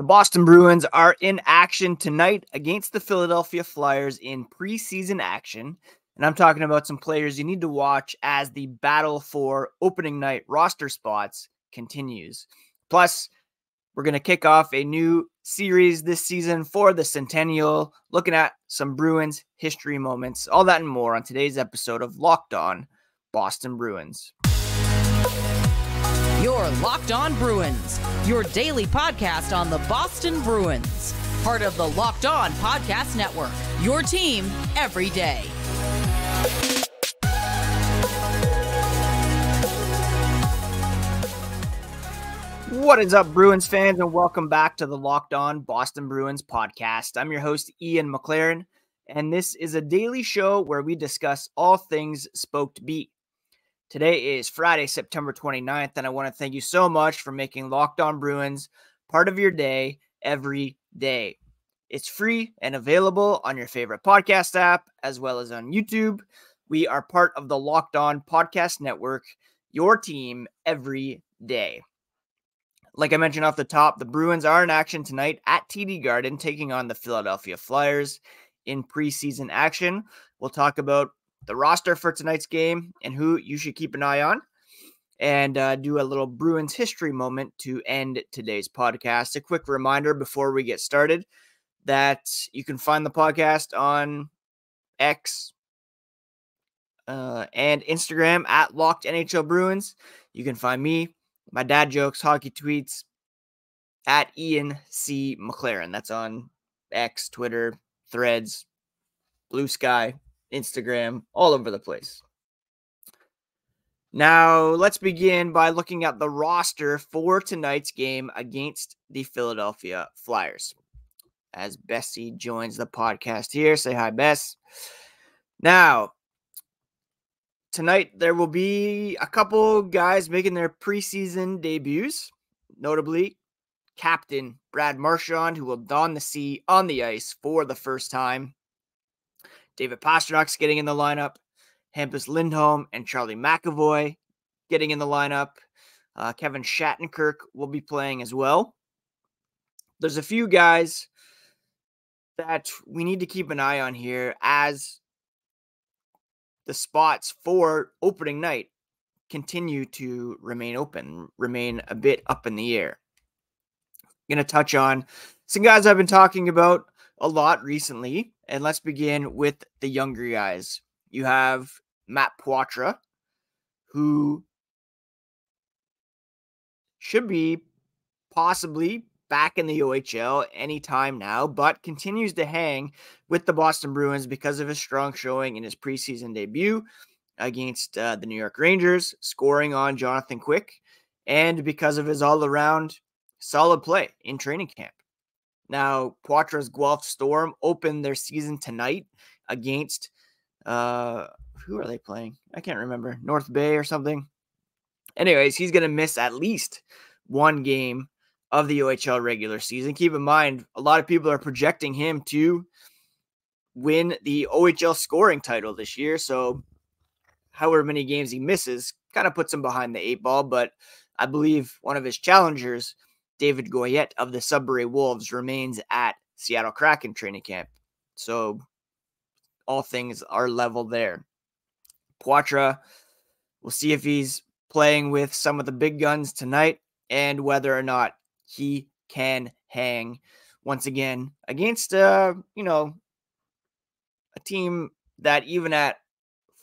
The Boston Bruins are in action tonight against the Philadelphia Flyers in preseason action. And I'm talking about some players you need to watch as the battle for opening night roster spots continues. Plus, we're going to kick off a new series this season for the Centennial, looking at some Bruins history moments, all that and more on today's episode of Locked On Boston Bruins. You're Locked On Bruins, your daily podcast on the Boston Bruins. Part of the Locked On Podcast Network, your team every day. What is up, Bruins fans, and welcome back to the Locked On Boston Bruins podcast. I'm your host, Ian McLaren, and this is a daily show where we discuss all things Spoked Beat. Today is Friday, September 29th, and I want to thank you so much for making Locked On Bruins part of your day every day. It's free and available on your favorite podcast app as well as on YouTube. We are part of the Locked On Podcast Network, your team every day. Like I mentioned off the top, the Bruins are in action tonight at TD Garden, taking on the Philadelphia Flyers in preseason action. We'll talk about the roster for tonight's game and who you should keep an eye on, and do a little Bruins history moment to end today's podcast. A quick reminder before we get started that you can find the podcast on X and Instagram at Locked NHL Bruins. You can find me, my dad jokes, hockey tweets at Ian C. McLaren. That's on X, Twitter, Threads, Blue Sky, Instagram, all over the place. Now, let's begin by looking at the roster for tonight's game against the Philadelphia Flyers. As Bessie joins the podcast here, say hi, Bess. Now, tonight there will be a couple guys making their preseason debuts, notably Captain Brad Marchand, who will don the C on the ice for the first time. David Pastrnak's getting in the lineup. Hampus Lindholm and Charlie McAvoy getting in the lineup. Kevin Shattenkirk will be playing as well. There's a few guys that we need to keep an eye on here as the spots for opening night continue to remain open, remain a bit up in the air. I'm going to touch on some guys I've been talking about a lot recently, and let's begin with the younger guys. You have Matt Poitras, who should be possibly back in the OHL anytime now, but continues to hang with the Boston Bruins because of his strong showing in his preseason debut against the New York Rangers, scoring on Jonathan Quick, and because of his all-around solid play in training camp. Now, Poitras' Guelph Storm opened their season tonight against, who are they playing? I can't remember. North Bay or something. Anyways, he's going to miss at least one game of the OHL regular season. Keep in mind, a lot of people are projecting him to win the OHL scoring title this year. So however many games he misses kind of puts him behind the eight ball. But I believe one of his challengers, David Goyette of the Sudbury Wolves, remains at Seattle Kraken training camp. So all things are level there. Poitras, we'll see if he's playing with some of the big guns tonight and whether or not he can hang once again against, a team that even at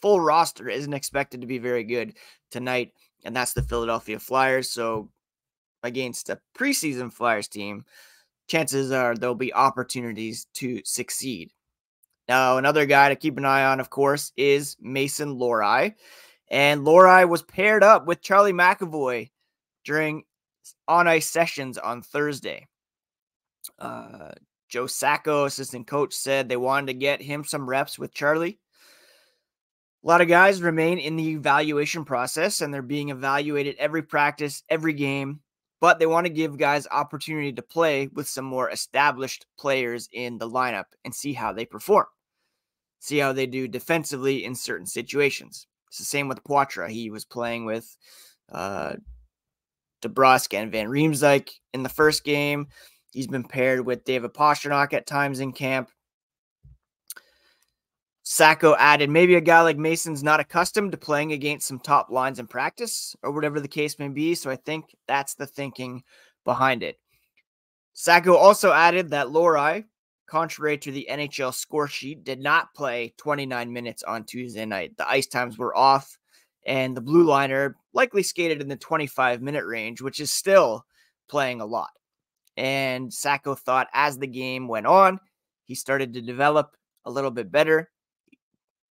full roster isn't expected to be very good tonight, and that's the Philadelphia Flyers. So against a preseason Flyers team, chances are there'll be opportunities to succeed. Now, another guy to keep an eye on, of course, is Mason Lohrei. And Lohrei was paired up with Charlie McAvoy during on-ice sessions on Thursday. Joe Sacco, assistant coach, said they wanted to get him some reps with Charlie. A lot of guys remain in the evaluation process, and they're being evaluated every practice, every game. But they want to give guys opportunity to play with some more established players in the lineup and see how they perform. See how they do defensively in certain situations. It's the same with Poitras. He was playing with DeBrusk and Van Riemsdyk in the first game. He's been paired with David Pastrnak at times in camp. Sacco added maybe a guy like Mason's not accustomed to playing against some top lines in practice or whatever the case may be. So I think that's the thinking behind it. Sacco also added that Lohrei, contrary to the NHL score sheet, did not play 29 minutes on Tuesday night. The ice times were off, and the blue liner likely skated in the 25-minute range, which is still playing a lot. And Sacco thought as the game went on, he started to develop a little bit better.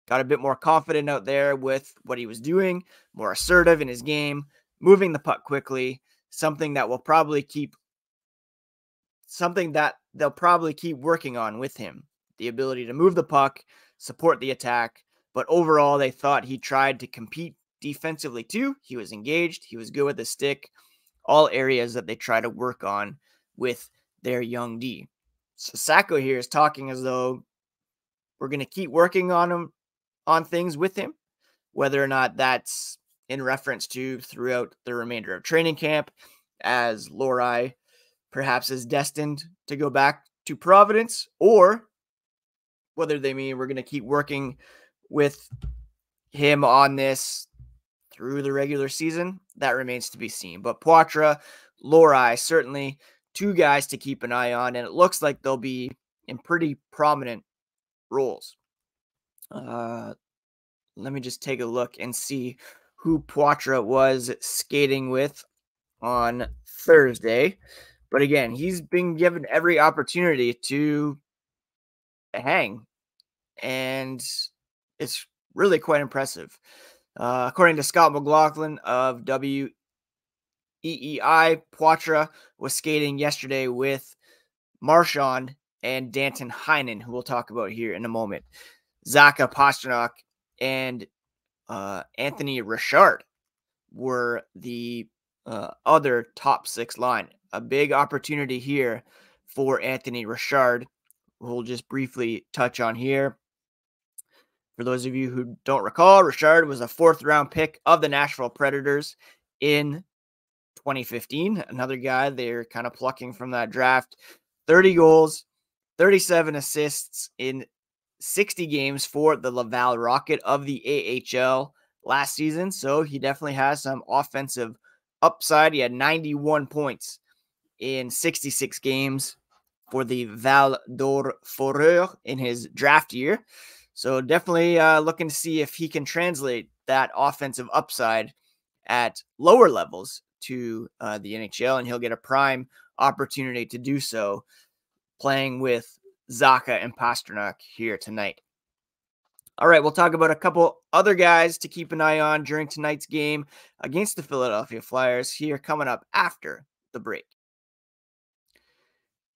Got a bit more confident out there with what he was doing, more assertive in his game, moving the puck quickly, something that they'll probably keep working on with him. The ability to move the puck, support the attack, but overall they thought he tried to compete defensively too. He was engaged, he was good with the stick, all areas that they try to work on with their young D. So Sacco here is talking as though we're going to keep working on things with him, whether or not that's in reference to throughout the remainder of training camp, as Lohrei perhaps is destined to go back to Providence, or whether they mean we're going to keep working with him on this through the regular season. That remains to be seen. But Poitras, Lohrei, certainly two guys to keep an eye on, and it looks like they'll be in pretty prominent roles. Let me just take a look and see who Poitras was skating with on Thursday. But again, he's been given every opportunity to hang, and it's really quite impressive. According to Scott McLaughlin of WEEI, Poitras was skating yesterday with Marchand and Danton Heinen, who we'll talk about here in a moment. Zacha, Pastrnak, and Anthony Richard were the other top six line. A big opportunity here for Anthony Richard, who we'll just briefly touch on here. For those of you who don't recall, Richard was a fourth-round pick of the Nashville Predators in 2015. Another guy they're kind of plucking from that draft. 30 goals, 37 assists in 60 games for the Laval Rocket of the AHL last season. So he definitely has some offensive upside. He had 91 points in 66 games for the Val d'Or-Foreur in his draft year. So definitely looking to see if he can translate that offensive upside at lower levels to the NHL, and he'll get a prime opportunity to do so playing with Zacha and Pastrnak here tonight. All right, we'll talk about a couple other guys to keep an eye on during tonight's game against the Philadelphia Flyers here coming up after the break.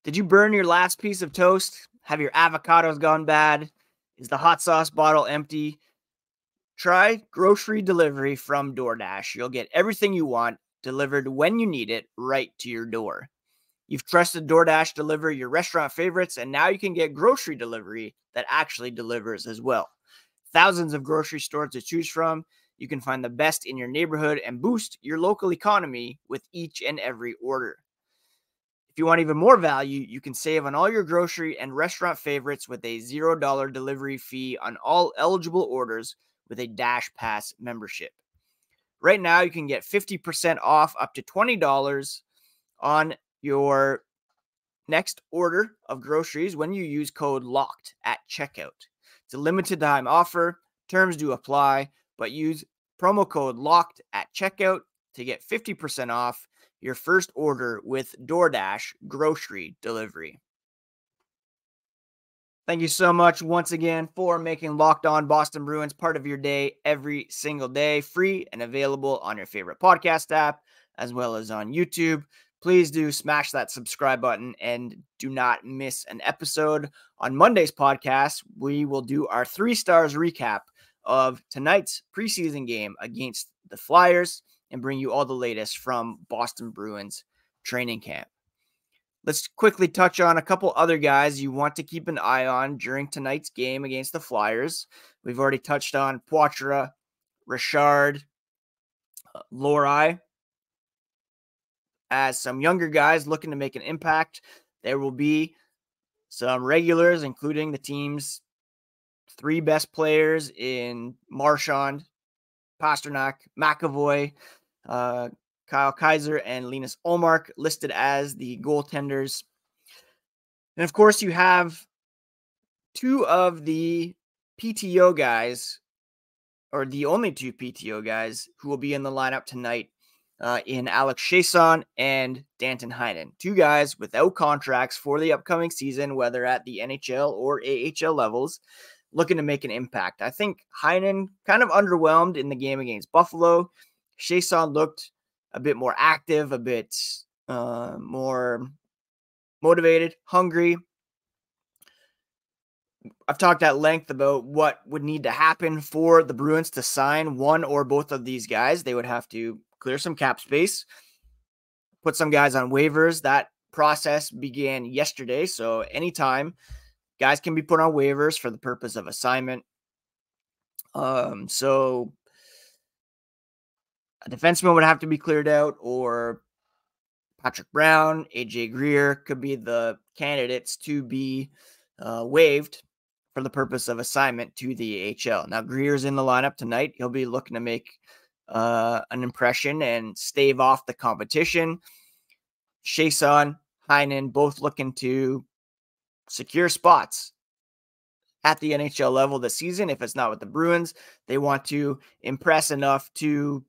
Did you burn your last piece of toast? Have your avocados gone bad? Is the hot sauce bottle empty? Try grocery delivery from DoorDash. You'll get everything you want delivered when you need it right to your door. You've trusted DoorDash deliver your restaurant favorites, and now you can get grocery delivery that actually delivers as well. Thousands of grocery stores to choose from. You can find the best in your neighborhood and boost your local economy with each and every order. If you want even more value, you can save on all your grocery and restaurant favorites with a $0 delivery fee on all eligible orders with a Dash Pass membership. Right now, you can get 50% off up to $20 on your next order of groceries when you use code LOCKED at checkout. It's a limited time offer. Terms do apply, but use promo code LOCKED at checkout to get 50% off your first order with DoorDash grocery delivery. Thank you so much once again for making Locked On Boston Bruins part of your day every single day, free and available on your favorite podcast app, as well as on YouTube. Please do smash that subscribe button and do not miss an episode. On Monday's podcast, we will do our 3 stars recap of tonight's preseason game against the Flyers and bring you all the latest from Boston Bruins training camp. Let's quickly touch on a couple other guys you want to keep an eye on during tonight's game against the Flyers. We've already touched on Poitras, Richard, Lohrei. as some younger guys looking to make an impact. There will be some regulars, including the team's 3 best players in Marchand, Pastrnak, McAvoy, Kyle Kaiser, and Linus Ullmark listed as the goaltenders. And of course, you have 2 of the PTO guys, or the only 2 PTO guys who will be in the lineup tonight in Alex Chiasson and Danton Heinen. 2 guys without contracts for the upcoming season, whether at the NHL or AHL levels, looking to make an impact. I think Heinen kind of underwhelmed in the game against Buffalo. Chiasson looked a bit more active, a bit more motivated, hungry. I've talked at length about what would need to happen for the Bruins to sign one or both of these guys. They would have to clear some cap space, put some guys on waivers. That process began yesterday, so anytime guys can be put on waivers for the purpose of assignment. So a defenseman would have to be cleared out, or Patrick Brown, AJ Greer could be the candidates to be waived for the purpose of assignment to the AHL. Now, Greer's in the lineup tonight. He'll be looking to make an impression and stave off the competition. Chiasson, Heinen, both looking to secure spots at the NHL level this season. If it's not with the Bruins, they want to impress enough to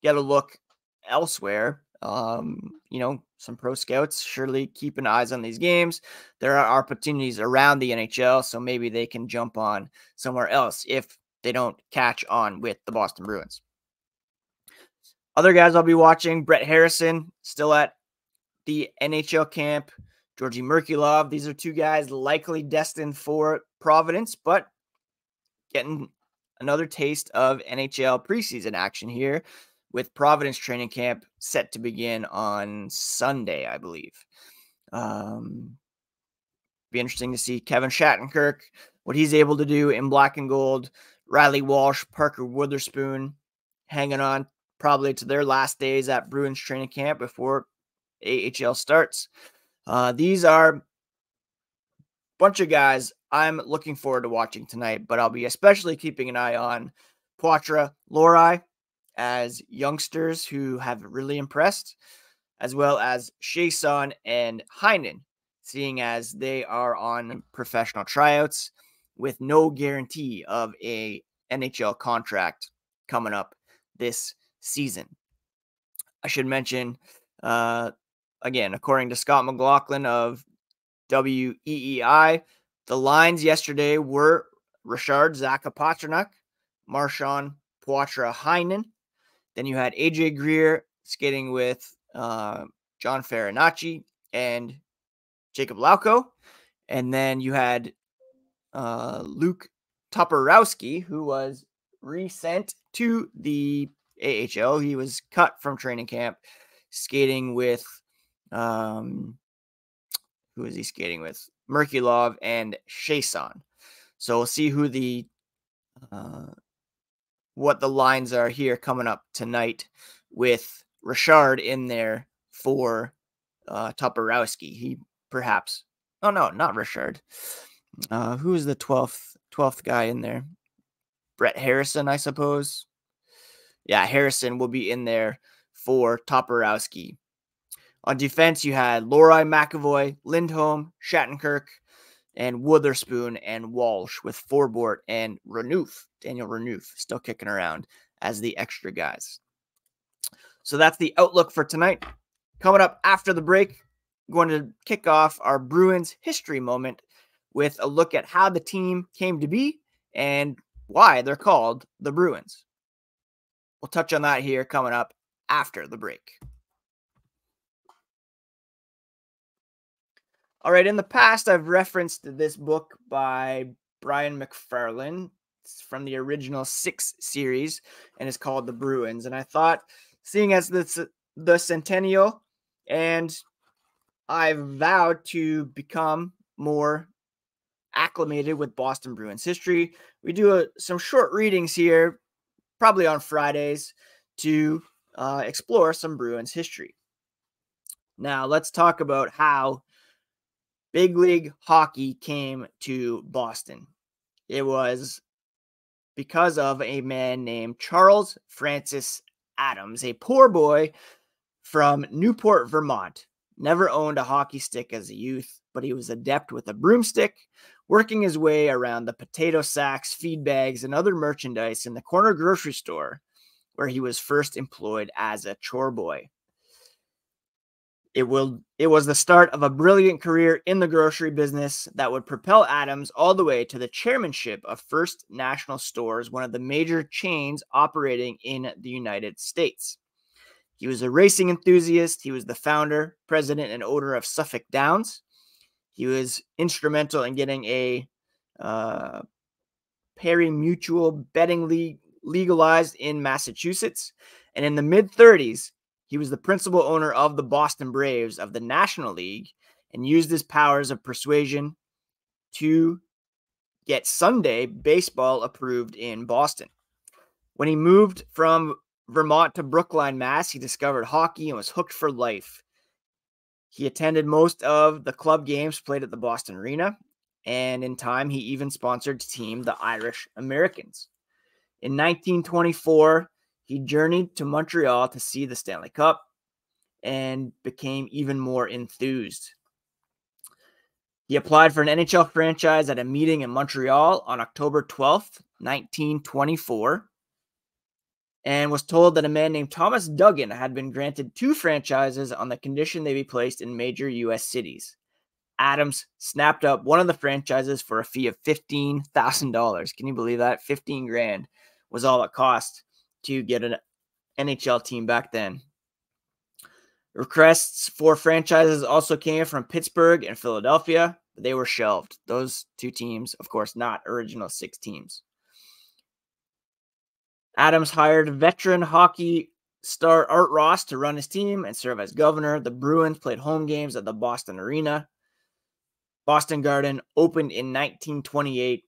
get a look elsewhere. Some pro scouts surely keeping eyes on these games. There are opportunities around the NHL, so maybe they can jump on somewhere else if they don't catch on with the Boston Bruins. Other guys I'll be watching: Brett Harrison, still at the NHL camp. Georgi Merkulov. These are 2 guys likely destined for Providence, but getting another taste of NHL preseason action here, with Providence training camp set to begin on Sunday, I believe. Be interesting to see Kevin Shattenkirk, what he's able to do in black and gold. Riley Walsh, Parker Witherspoon hanging on probably to their last days at Bruins training camp before AHL starts. These are a bunch of guys I'm looking forward to watching tonight, but I'll be especially keeping an eye on Poitras, Lohrei, as youngsters who have really impressed, as well as Chiasson and Heinen, seeing as they are on professional tryouts with no guarantee of a NHL contract coming up this season. I should mention, again, according to Scott McLaughlin of WEEI, the lines yesterday were Richard Zaka Pastrnak, Marchand, Poitras, Heinen. Then you had AJ Greer skating with John Farinacci and Jacob Lauko. And then you had Luke Toporowski, who was resent to the AHL. He was cut from training camp, skating with who is he skating with? Merkulov and Chiasson. So we'll see who the what the lines are here coming up tonight, with Richard in there for Toporowski. He perhaps, oh no, not Richard. Who is the 12th guy in there? Brett Harrison, I suppose. Yeah, Harrison will be in there for Toporowski. On defense, you had Lohrei, McAvoy, Lindholm, Shattenkirk, and Witherspoon and Walsh, with Forbort and Renouf, Daniel Renouf, still kicking around as the extra guys. So that's the outlook for tonight. Coming up after the break, I'm going to kick off our Bruins history moment with a look at how the team came to be and why they're called the Bruins. We'll touch on that here coming up after the break. All right, in the past, I've referenced this book by Brian McFarlane. It's from the original 6 series, and it's called The Bruins. And I thought, seeing as the centennial, and I've vowed to become more acclimated with Boston Bruins history, we do some short readings here, probably on Fridays, to explore some Bruins history. Now, let's talk about how big league hockey came to Boston. It was because of a man named Charles Francis Adams, a poor boy from Newport, Vermont. Never owned a hockey stick as a youth, but he was adept with a broomstick, working his way around the potato sacks, feed bags, and other merchandise in the corner grocery store, where he was first employed as a chore boy. It was the start of a brilliant career in the grocery business that would propel Adams all the way to the chairmanship of First National Stores, one of the major chains operating in the United States. He was a racing enthusiast. He was the founder, president, and owner of Suffolk Downs. He was instrumental in getting a pari-mutuel betting league legalized in Massachusetts. And in the mid-30s, he was the principal owner of the Boston Braves of the National League and used his powers of persuasion to get Sunday baseball approved in Boston. When he moved from Vermont to Brookline, Mass., he discovered hockey and was hooked for life. He attended most of the club games played at the Boston Arena, and in time, he even sponsored the team, the Irish Americans. In 1924, he journeyed to Montreal to see the Stanley Cup and became even more enthused. He applied for an NHL franchise at a meeting in Montreal on October 12th, 1924, and was told that a man named Thomas Duggan had been granted 2 franchises on the condition they be placed in major U.S. cities. Adams snapped up one of the franchises for a fee of $15,000. Can you believe that? $15,000 was all it cost to get an NHL team back then. Requests for franchises also came from Pittsburgh and Philadelphia, but they were shelved. Those 2 teams, of course, not original 6 teams. Adams hired veteran hockey star Art Ross to run his team and serve as governor. The Bruins played home games at the Boston Arena. Boston Garden opened in 1928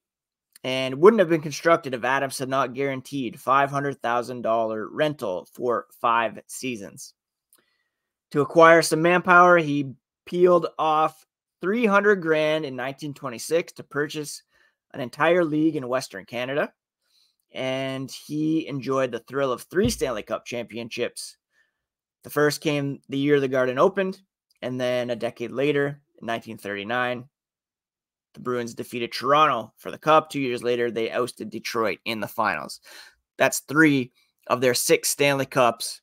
and wouldn't have been constructed if Adams had not guaranteed $500,000 rental for 5 seasons. To acquire some manpower, he peeled off $300,000 in 1926 to purchase an entire league in Western Canada, and he enjoyed the thrill of 3 Stanley Cup championships. The first came the year the Garden opened, and then a decade later, in 1939, the Bruins defeated Toronto for the Cup. 2 years later, they ousted Detroit in the finals. That's 3 of their 6 Stanley Cups.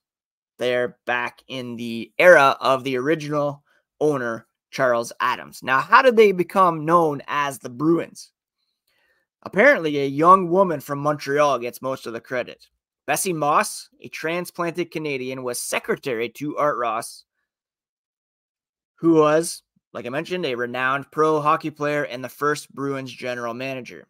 They're back in the era of the original owner, Charles Adams. Now, how did they become known as the Bruins? Apparently, a young woman from Montreal gets most of the credit. Bessie Moss, a transplanted Canadian, was secretary to Art Ross, who was, like I mentioned, a renowned pro hockey player and the first Bruins general manager.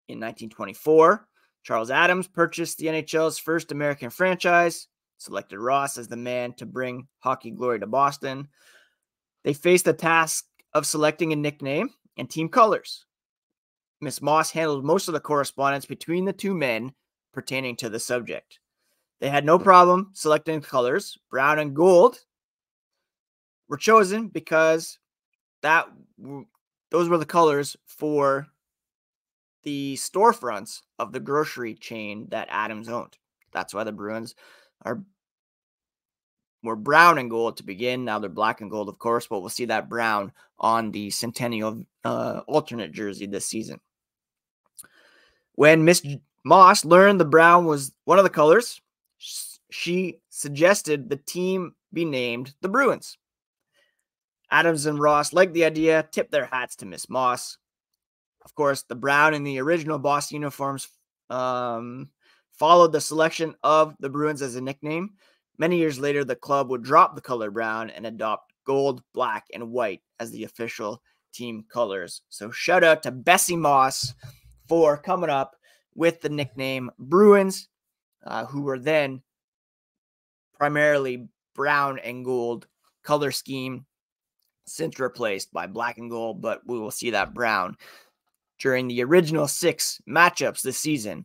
In 1924, Charles Adams purchased the NHL's first American franchise, selected Ross as the man to bring hockey glory to Boston. They faced the task of selecting a nickname and team colors. Miss Moss handled most of the correspondence between the 2 men pertaining to the subject. They had no problem selecting colors. Brown and gold were chosen because those were the colors for the storefronts of the grocery chain that Adams owned. That's why the Bruins were brown and gold to begin. Now they're black and gold, of course, but we'll see that brown on the Centennial alternate jersey this season. When Miss Moss learned the brown was one of the colors, she suggested the team be named the Bruins. Adams and Ross liked the idea, tipped their hats to Miss Moss. Of course, the brown in the original Boston uniforms followed the selection of the Bruins as a nickname. Many years later, the club would drop the color brown and adopt gold, black, and white as the official team colors. So shout out to Bessie Moss for coming up with the nickname Bruins, who were then primarily brown and gold color scheme, since replaced by black and gold, but we will see that brown during the original 6 matchups this season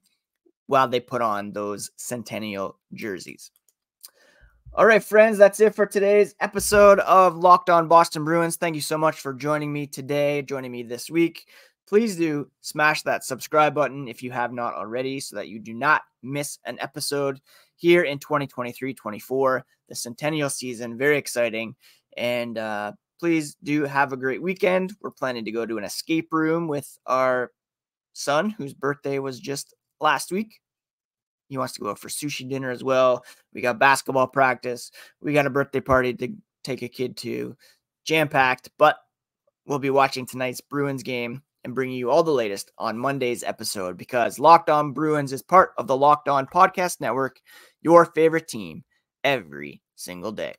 while they put on those Centennial jerseys. All right, friends, that's it for today's episode of Locked On Boston Bruins. Thank you so much for joining me today, joining me this week. Please do smash that subscribe button if you have not already so that you do not miss an episode here in 2023-24, the Centennial season. Very exciting. And please do have a great weekend. We're planning to go to an escape room with our son, whose birthday was just last week. He wants to go out for sushi dinner as well. We got basketball practice. We got a birthday party to take a kid to. Jam-packed, but we'll be watching tonight's Bruins game and bringing you all the latest on Monday's episode because Locked On Bruins is part of the Locked On Podcast Network, your favorite team every single day.